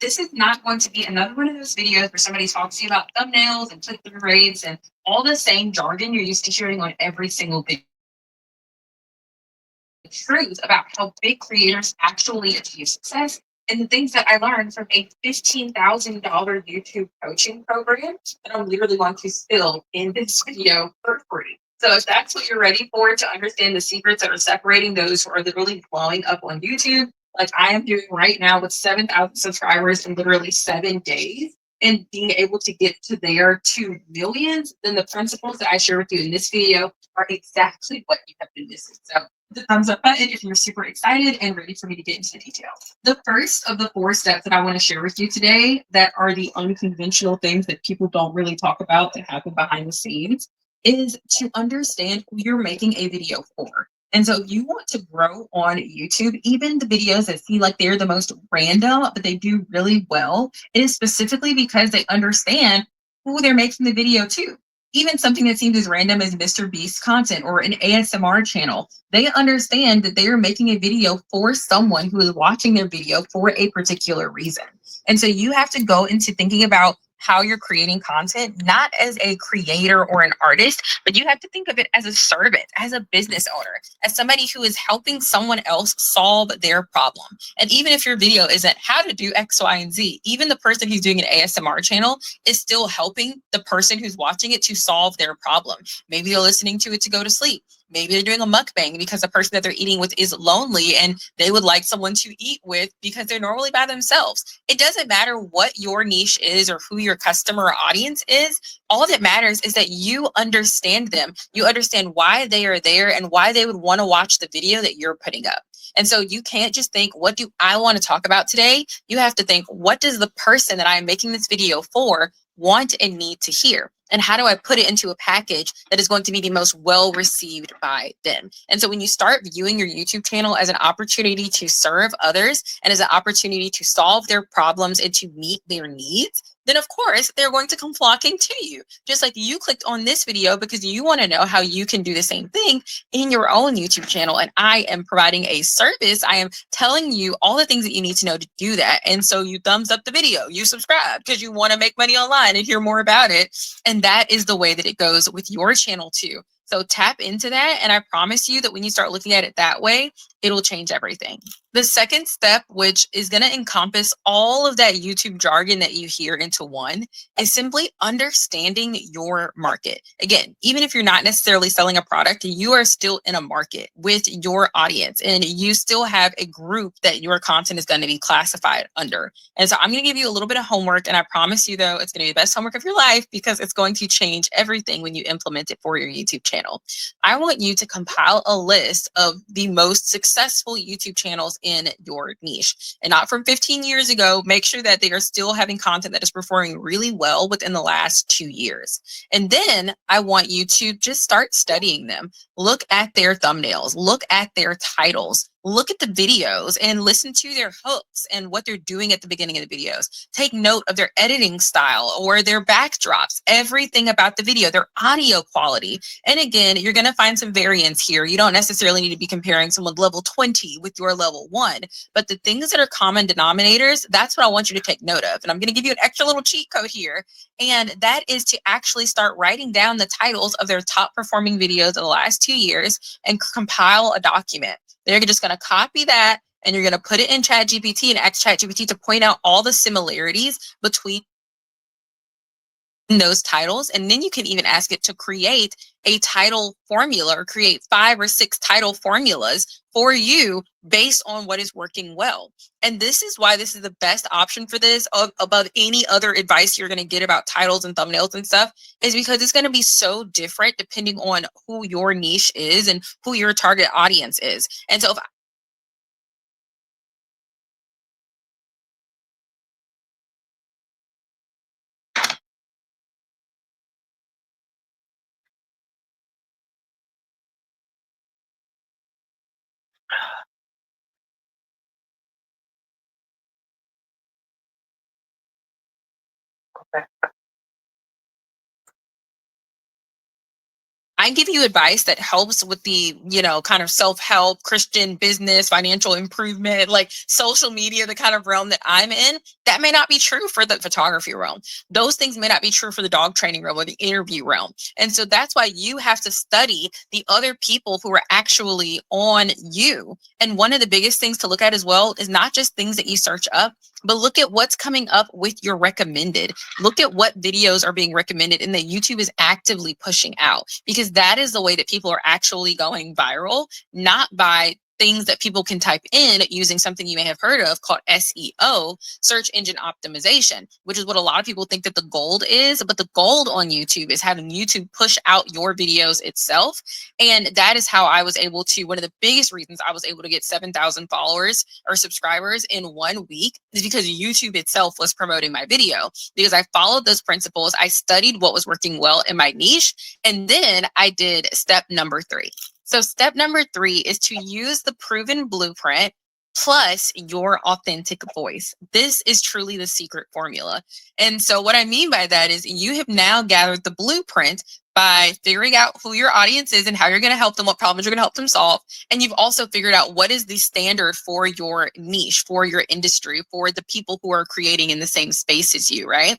This is not going to be another one of those videos where somebody talks to you about thumbnails and click through rates and all the same jargon you're used to hearing on every single video. Truth about how big creators actually achieve success and the things that I learned from a $15,000 YouTube coaching program that I'm literally going to spill in this video for free. So if that's what you're ready for, to understand the secrets that are separating those who are literally blowing up on YouTube, like I am doing right now with 7,000 subscribers in literally 7 days, and being able to get to there to millions, then the principles that I share with you in this video are exactly what you have been missing. So the thumbs up button if you're super excited and ready for me to get into the details. The first of the 4 steps that I want to share with you today that are the unconventional things that people don't really talk about that happen behind the scenes is to understand who you're making a video for. And so if you want to grow on YouTube, even the videos that seem like they're the most random, but they do really well, it is specifically because they understand who they're making the video to. Even something that seems as random as Mr. Beast content or an ASMR channel, they understand that they are making a video for someone who is watching their video for a particular reason. And so you have to go into thinking about how you're creating content, not as a creator or an artist, but you have to think of it as a servant, as a business owner, as somebody who is helping someone else solve their problem. And even if your video isn't how to do X, Y, and Z, even the person who's doing an ASMR channel is still helping the person who's watching it to solve their problem. Maybe they're listening to it to go to sleep. Maybe they're doing a mukbang because the person that they're eating with is lonely and they would like someone to eat with because they're normally by themselves. It doesn't matter what your niche is or who your customer or audience is. All that matters is that you understand them. You understand why they are there and why they would want to watch the video that you're putting up. And so you can't just think, what do I want to talk about today? You have to think, what does the person that I'm making this video for want and need to hear? And how do I put it into a package that is going to be the most well received by them? And so when you start viewing your YouTube channel as an opportunity to serve others and as an opportunity to solve their problems and to meet their needs, then of course they're going to come flocking to you. Just like you clicked on this video because you want to know how you can do the same thing in your own YouTube channel. And I am providing a service. I am telling you all the things that you need to know to do that. And so you thumbs up the video, you subscribe because you want to make money online and hear more about it. And that is the way that it goes with your channel too. So tap into that. And I promise you that when you start looking at it that way, it'll change everything. The second step, which is going to encompass all of that YouTube jargon that you hear into one, is simply understanding your market. Again, even if you're not necessarily selling a product, you are still in a market with your audience and you still have a group that your content is going to be classified under. And so I'm going to give you a little bit of homework, and I promise you, though, it's going to be the best homework of your life because it's going to change everything when you implement it for your YouTube channel. I want you to compile a list of the most successful YouTube channels in your niche, and not from 15 years ago. Make sure that they are still having content that is performing really well within the last 2 years. And then I want you to just start studying them. Look at their thumbnails, look at their titles, look at the videos and listen to their hooks and what they're doing at the beginning of the videos. Take note of their editing style or their backdrops, everything about the video, their audio quality. And again, you're going to find some variance here. You don't necessarily need to be comparing someone level 20 with your level 1, but the things that are common denominators, that's what I want you to take note of. And I'm going to give you an extra little cheat code here. And that is to actually start writing down the titles of their top performing videos of the last 2 years and compile a document. They're just going to copy that and you're going to put it in ChatGPT and ask ChatGPT to point out all the similarities between those titles. And then you can even ask it to create a title formula or create 5 or 6 title formulas for you based on what is working well. And this is why this is the best option for this above any other advice you're going to get about titles and thumbnails and stuff, is because it's going to be so different depending on who your niche is and who your target audience is. And so if I give you advice that helps with the, kind of self-help, Christian business, financial improvement, like social media, the kind of realm that I'm in. That may not be true for the photography realm. Those things may not be true for the dog training realm or the interview realm. And so that's why you have to study the other people who are actually on you. And one of the biggest things to look at as well is not just things that you search up, but look at what's coming up with your recommended. Look at what videos are being recommended and that YouTube is actively pushing out, because that is the way that people are actually going viral, not by things that people can type in using something you may have heard of called SEO, search engine optimization, which is what a lot of people think that the gold is. But the gold on YouTube is having YouTube push out your videos itself. And that is how I was able to, one of the biggest reasons I was able to get 7,000 followers or subscribers in 1 week is because YouTube itself was promoting my video, because I followed those principles. I studied what was working well in my niche. And then I did step number 3. So step number 3 is to use the proven blueprint plus your authentic voice. This is truly the secret formula. And so what I mean by that is you have now gathered the blueprint by figuring out who your audience is and how you're going to help them, what problems you're going to help them solve. And you've also figured out what is the standard for your niche, for your industry, for the people who are creating in the same space as you, right?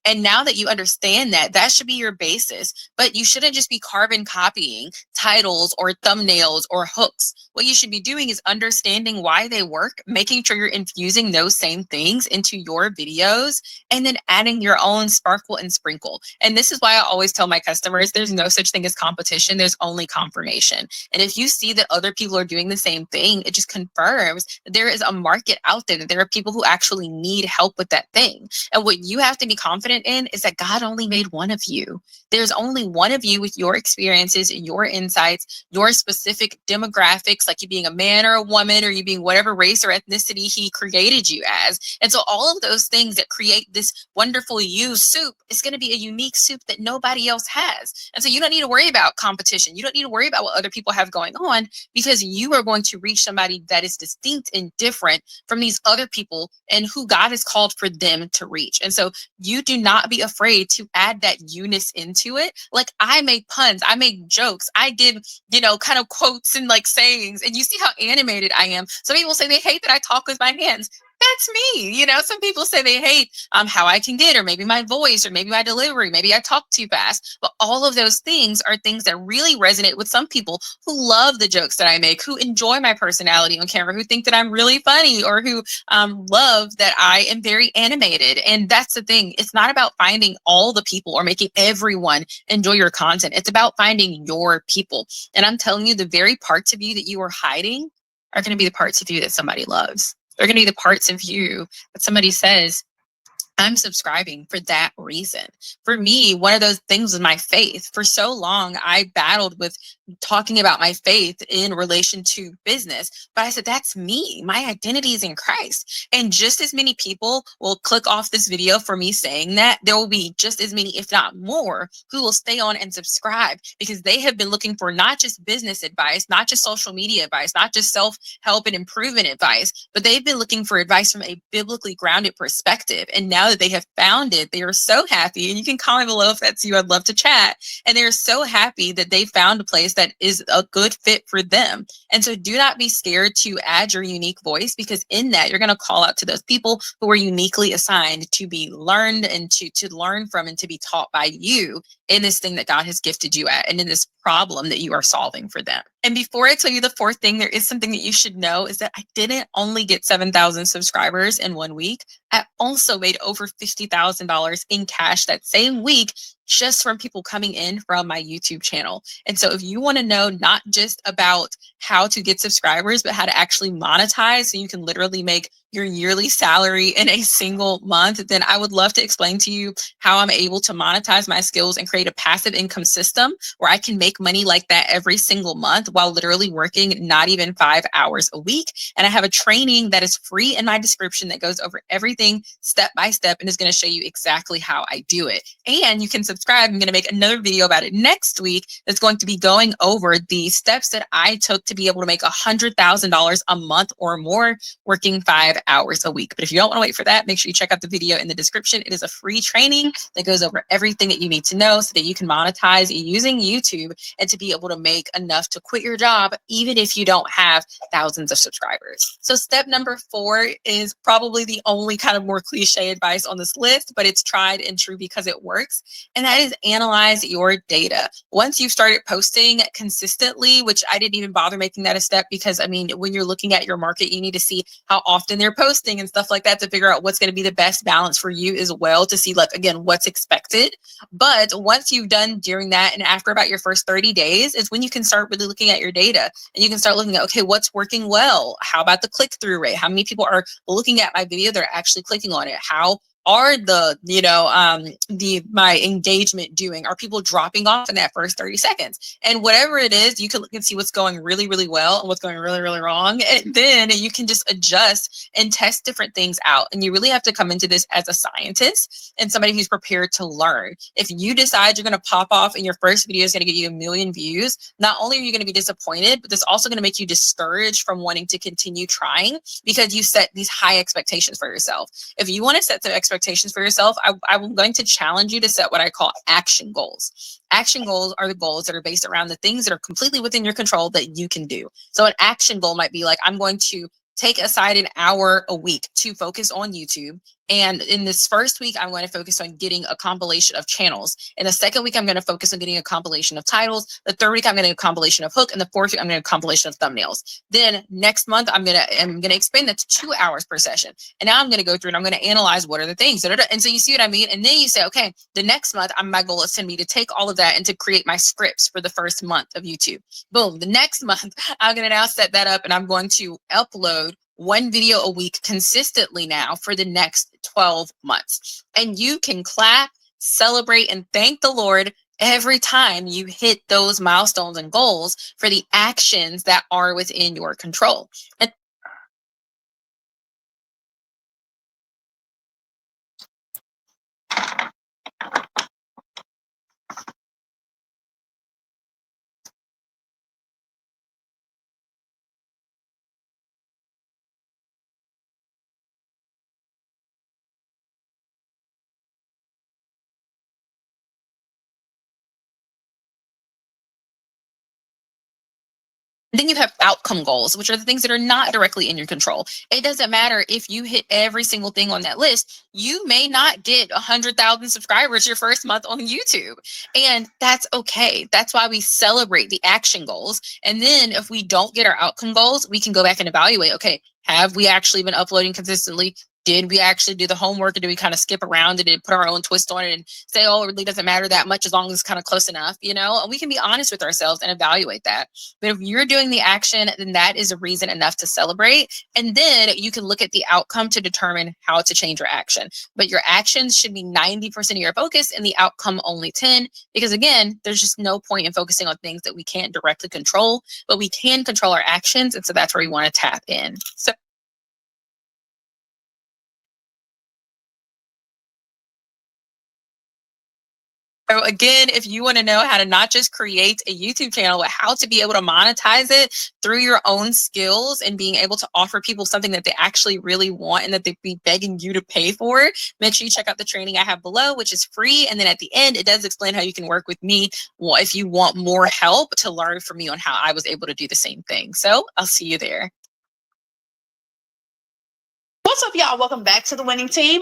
And now that you understand that, that should be your basis. But you shouldn't just be carbon copying titles or thumbnails or hooks. What you should be doing is understanding why they work, making sure you're infusing those same things into your videos, and then adding your own sparkle and sprinkle. And this is why I always tell my customers, there's no such thing as competition. There's only confirmation. And if you see that other people are doing the same thing, it just confirms that there is a market out there, that there are people who actually need help with that thing. And what you have to be confident in is that God only made one of you. There's only one of you with your experiences, your insights, your specific demographics, like you being a man or a woman, or you being whatever race or ethnicity he created you as. And so all of those things that create this wonderful you soup is going to be a unique soup that nobody else has. And so you don't need to worry about competition. You don't need to worry about what other people have going on, because you are going to reach somebody that is distinct and different from these other people and who God has called for them to reach. And so you do not be afraid to add that you-ness into it. Like, I make puns, I make jokes, I give, kind of quotes and like sayings, and you see how animated I am. Some people say they hate that I talk with my hands. That's me. Some people say they hate how I can get, or maybe my voice, or maybe my delivery, maybe I talk too fast. But all of those things are things that really resonate with some people who love the jokes that I make, who enjoy my personality on camera, who think that I'm really funny, or who love that I am very animated. And that's the thing. It's not about finding all the people or making everyone enjoy your content. It's about finding your people. And I'm telling you, the very parts of you that you are hiding are going to be the parts of you that somebody loves. They're going to be the parts of you that somebody says, I'm subscribing for that reason. For me, one of those things was my faith. For so long, I battled with talking about my faith in relation to business. But I said, that's me. My identity is in Christ. And just as many people will click off this video for me saying that, there will be just as many, if not more, who will stay on and subscribe, because they have been looking for not just business advice, not just social media advice, not just self-help and improvement advice, but they've been looking for advice from a biblically grounded perspective. And now that they have found it, they are so happy. And you can comment below if that's you. I'd love to chat. And they're so happy that they found a place that is a good fit for them. And so do not be scared to add your unique voice, because in that you're going to call out to those people who are uniquely assigned to be learned and to learn from and to be taught by you in this thing that God has gifted you at, and in this problem that you are solving for them. And before I tell you the fourth thing, there is something that you should know, is that I didn't only get 7,000 subscribers in 1 week. I also made over $50,000 in cash that same week, just from people coming in from my YouTube channel. And so if you want to know not just about how to get subscribers, but how to actually monetize so you can literally make your yearly salary in a single month, then I would love to explain to you how I'm able to monetize my skills and create a passive income system where I can make money like that every single month while literally working not even 5 hours a week. And I have a training that is free in my description that goes over everything step by step and is going to show you exactly how I do it. And you can subscribe subscribe. I'm going to make another video about it next week that's going to be going over the steps that I took to be able to make $100,000 a month or more working 5 hours a week. But if you don't want to wait for that, make sure you check out the video in the description. It is a free training that goes over everything that you need to know so that you can monetize using YouTube and to be able to make enough to quit your job, even if you don't have thousands of subscribers. So step number 4 is probably the only kind of more cliche advice on this list, but it's tried and true because it works. And that is analyze your data. Once you've started posting consistently, which I didn't even bother making that a step because, I mean, when you're looking at your market, you need to see how often they're posting and stuff like that to figure out what's going to be the best balance for you as well, to see, like, again, what's expected. But once you've done during that and after about your first 30 days is when you can start really looking at your data, and you can start looking at, okay, what's working well? How about the click-through rate? How many people are looking at my video? They're actually clicking on it. How are the, my engagement doing? Are people dropping off in that first 30 seconds? And whatever it is, you can look and see what's going really, really well and what's going really, really wrong. And then you can just adjust and test different things out. And you really have to come into this as a scientist and somebody who's prepared to learn. If you decide you're going to pop off and your first video is going to get you 1 million views, not only are you going to be disappointed, but it's also going to make you discouraged from wanting to continue trying because you set these high expectations for yourself. If you want to set some expectations for yourself, I'm going to challenge you to set what I call action goals. Action goals are the goals that are based around the things that are completely within your control that you can do. So an action goal might be like, I'm going to take aside an hour a week to focus on YouTube. And in this first week, I'm going to focus on getting a compilation of channels. In the second week, I'm going to focus on getting a compilation of titles. The third week, I'm going to get a compilation of hook. And the fourth week, I'm going to get a compilation of thumbnails. Then next month, I'm going to expand that to 2 hours per session. And now I'm going to go through and I'm going to analyze what are the things. And so you see what I mean? And then you say, okay, the next month, my goal is to me to take all of that and to create my scripts for the first month of YouTube. Boom. The next month, I'm going to now set that up and I'm going to upload 1 video a week consistently now for the next 12 months. And you can clap, celebrate, and thank the Lord every time you hit those milestones and goals for the actions that are within your control. And then you have outcome goals, which are the things that are not directly in your control. It doesn't matter if you hit every single thing on that list. You may not get 100,000 subscribers your first month on YouTube. And that's okay. That's why we celebrate the action goals. And then if we don't get our outcome goals, we can go back and evaluate, okay, have we actually been uploading consistently? Did we actually do the homework, or did we kind of skip around it and put our own twist on it and say, oh, it really doesn't matter that much as long as it's kind of close enough, And we can be honest with ourselves and evaluate that. But if you're doing the action, then that is a reason enough to celebrate. And then you can look at the outcome to determine how to change your action. But your actions should be 90% of your focus and the outcome only 10, because again, there's just no point in focusing on things that we can't directly control, but we can control our actions. And so that's where we want to tap in. So again, if you want to know how to not just create a YouTube channel, but how to be able to monetize it through your own skills and being able to offer people something that they actually really want and that they'd be begging you to pay for, make sure you check out the training I have below, which is free. And then at the end, it does explain how you can work with me if you want more help to learn from me on how I was able to do the same thing. So I'll see you there. What's up, y'all? Welcome back to the winning team.